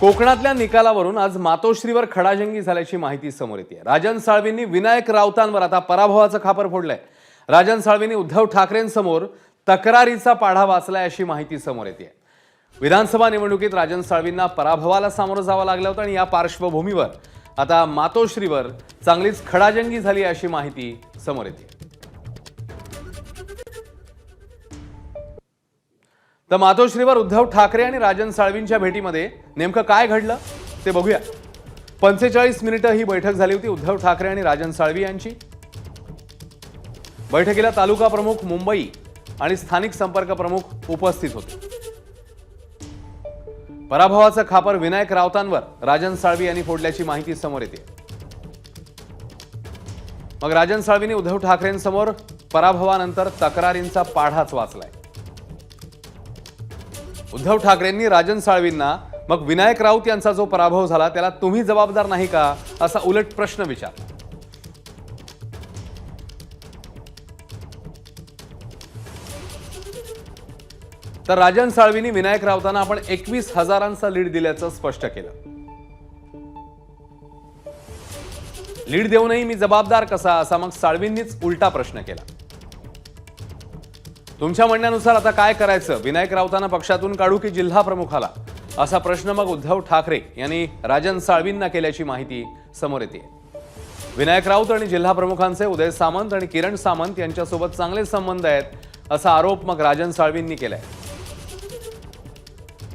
कोकणातल्या निकालावरून आज मातोश्रीवर खडाजंगी झाल्याची माहिती समोर येते। राजन साळवींनी विनायक राऊतांवर आता पराभवाचं खापर फोडलंय। राजन साळवींनी उद्धव ठाकरेंसमोर तक्रारीचा पाढा वाचलाय अशी माहिती समोर येते। विधानसभा निवडणुकीत राजन साळवींना पराभवाला सामोरं जावं लागलं होतं आणि या पार्श्वभूमीवर आता मातोश्रीवर चांगलीच खडाजंगी झाली अशी माहिती समोर येते। तर मातोश्रीवर उद्धव ठाकरे आणि राजन साळवींच्या भेटीमध्ये नेमकं काय घडलं ते बघूया। 45 मिनिटं ही बैठक झाली होती उद्धव ठाकरे आणि राजन साळवी यांची। बैठकीला तालुका प्रमुख मुंबई आणि स्थानिक संपर्क प्रमुख उपस्थित होते। पराभवाचं खापर विनायक राऊतांवर राजन साळवी यांनी फोडल्याची माहिती समोर येते। मग राजन साळवींनी उद्धव ठाकरेंसमोर पराभवानंतर तक्रारींचा पाढाच वाचलाय। उद्धव ठाकरेंनी राजन साळवींना मग विनायक राऊत यांचा जो पराभव झाला त्याला तुम्ही जबाबदार नाही का असा उलट प्रश्न विचारला। तर राजन साळवींनी विनायक राऊतांना आपण 21,000चा लीड दिल्याचं स्पष्ट केलं। लीड देऊनही मी जबाबदार कसा असा मग साळवींनीच उलटा प्रश्न केला। तुमच्या म्हणण्यानुसार आता काय करायचं, विनायक राऊतांना पक्षातून काढू की जिल्हा प्रमुखाला, असा प्रश्न मग उद्धव ठाकरे यांनी राजन साळवींना केल्याची माहिती समोर येते। विनायक राऊत आणि जिल्हा प्रमुखांचे उदय सामंत आणि किरण सामंत यांच्यासोबत चांगले संबंध आहेत असा आरोप मग राजन साळवींनी केलाय।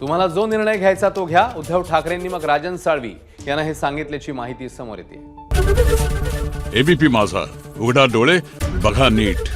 तुम्हाला जो निर्णय घ्यायचा तो घ्या, उद्धव ठाकरेंनी मग राजन साळवी यांना हे सांगितल्याची माहिती समोर येते। एबीपी माझा, उघडा डोळे बघा नीट।